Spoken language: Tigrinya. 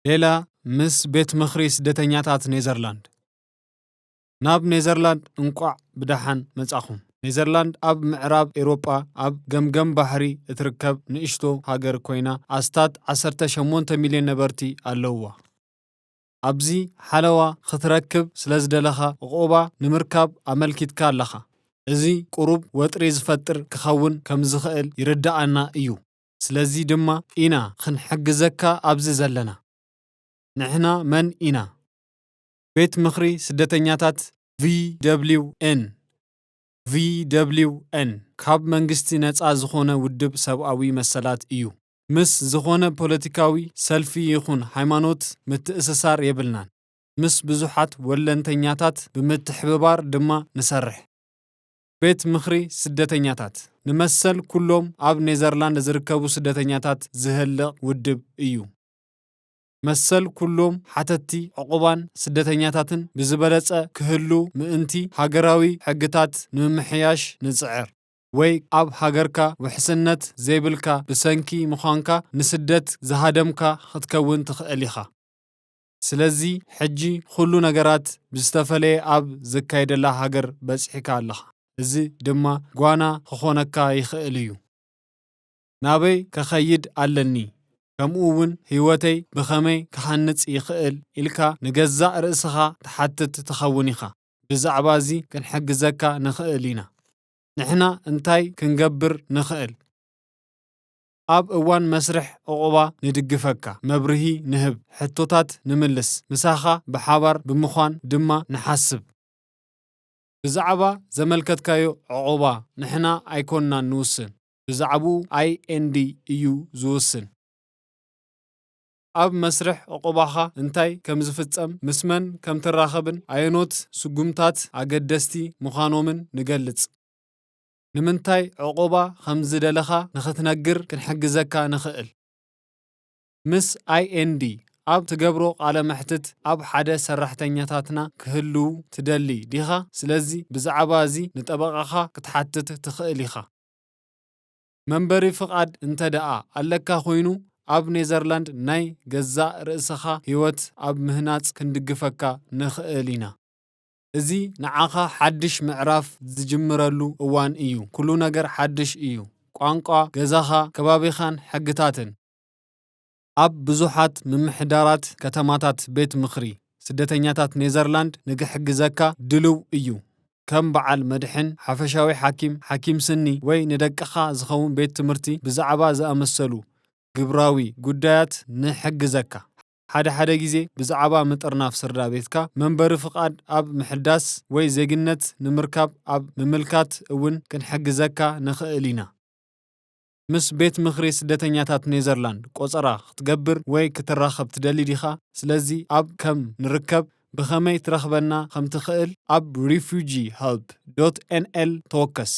ሌላ ምስ ቤት ምኽሪ ስደተኛታት ኔዘርላንድ ናብ ኔዘርላንድ እንቋዕ ብዳሓን መጻኹም ኔዘርላንድ ኣብ ምዕራብ ኤውሮጳ ኣብ ገምገም ባሕሪ እትርከብ ንእሽቶ ሃገር ኮይና ኣስታት 18 ሚልዮን ነበርቲ ኣለውዋ። ኣብዚ ሓለዋ ክትረክብ ስለዝደለኻ ዕቑባ ንምርካብ ኣመልኪትካ ኣለኻ። እዚ ቁሩብ ወጥሪ ዝፈጥር ክኸውን ከም ዝኽእል ይርዳኣና እዩ። ስለዚ ድማ ኢና ክንሕግዘካ ኣብዚ ዘለና። ንሕና መን ኢና? ቤት ምኽሪ ስደተኛታት VWN ካብ መንግስቲ ነፃ ዝኾነ ውድብ ሰብኣዊ መሰላት እዩ። ምስ ዝኾነ ፖለቲካዊ ሰልፊ ይኹን ሃይማኖት ምትእስሳር የብልናን። ምስ ብዙሓት ወለንተኛታት ብምትሕብባር ድማ ንሰርሕ። ቤት ምኽሪ ስደተኛታት ንመሰል ኩሎም ኣብ ኔዘርላንድ ዝርከቡ ስደተኛታት ዝህልቕ ውድብ እዩ። መሰል ኩሎም ሓተቲ ዕቑባን ስደተኛታትን ብዝበለጸ ክህሉ ምእንቲ ሃገራዊ ሕግታት ንምምሕያሽ ንጽዕር ወይ ኣብ ሃገርካ ውሕስነት ዘይብልካ ብሰንኪ ምዃንካ ንስደት ዝሃደምካ ክትከውን ትኽእል ኢኻ። ስለዚ ሕጂ ኩሉ ነገራት ብዝተፈለየ ኣብ ዝካየደላ ሃገር በፂሕካ ኣለኻ። እዚ ድማ ጓና ክኾነካ ይኽእል እዩ። ናበይ ከኸይድ ኣለኒ ከምኡ እውን ህይወተይ ብኸመይ ክሃንጽ ይኽእል ኢልካ ንገዛእ ርእስኻ ተሓትት ትኸውን ኢኻ። ብዛዕባ እዚ ክንሕግዘካ ንኽእል ኢና። ንሕና እንታይ ክንገብር ንኽእል? ኣብ እዋን መስርሕ ዕቑባ ንድግፈካ፣ መብርሂ ንህብ፣ ሕቶታት ንምልስ፣ ምሳኻ ብሓባር ብምዃን ድማ ንሓስብ። ብዛዕባ ዘመልከትካዮ ዕቑባ ንሕና ኣይኮንናን ንውስን፣ ብዛዕባኡ IND እዩ ዝውስን። ኣብ መስርሕ ዕቑባኻ እንታይ ከም ዝፍጸም ምስ መን ከም ትራኸብን ኣየኖት ስጉምታት ኣገደስቲ ምዃኖምን ንገልጽ። ንምንታይ ዕቑባ ከም ዝደለኻ ንኽትነግር ክንሕግዘካ ንኽእል። ምስ IND ኣብ ትገብሮ ቃለ መሕትት ኣብ ሓደ ሰራሕተኛታትና ክህልው ትደሊ ዲኻ? ስለዚ ብዛዕባ እዚ ንጠበቓኻ ክትሓትት ትኽእል ኢኻ። መንበሪ ፍቓድ እንተደኣ ኣለካ ኮይኑ ኣብ ኔዘርላንድ ናይ ገዛእ ርእስኻ ህይወት ኣብ ምህናጽ ክንድግፈካ ንኽእል ኢና። እዚ ንዓኻ ሓድሽ ምዕራፍ ዝጅምረሉ እዋን እዩ። ኩሉ ነገር ሓድሽ እዩ። ቋንቋ ገዛኻ፣ ከባቢኻን ሕግታትን። ኣብ ብዙሓት ምምሕዳራት ከተማታት ቤት ምኽሪ ስደተኛታት ኔዘርላንድ ንክሕግዘካ ድልው እዩ። ከም በዓል መድሕን፣ ሓፈሻዊ ሓኪም፣ ሓኪም ስኒ ወይ ንደቅኻ ዝኸውን ቤት ትምህርቲ ብዛዕባ ዝኣመሰሉ ግብራዊ ጉዳያት ንሕግዘካ። ሓደ ግዜ ብዛዕባ ምጥርናፍ ስድራ ቤትካ መንበሪ ፍቓድ ኣብ ምሕዳስ ወይ ዜግነት ንምርካብ ኣብ ምምልካት እውን ክንሕግዘካ ንኽእል ኢና። ምስ ቤት ምኽሪ ስደተኛታት ኔዘርላንድ ቆፀራ ክትገብር ወይ ክትራኸብ ትደሊ ዲኻ? ስለዚ ኣብ ከም ንርከብ ብኸመይ ትረኽበና ከም ትኽእል ኣብ refugeehelp.nl ተወከስ።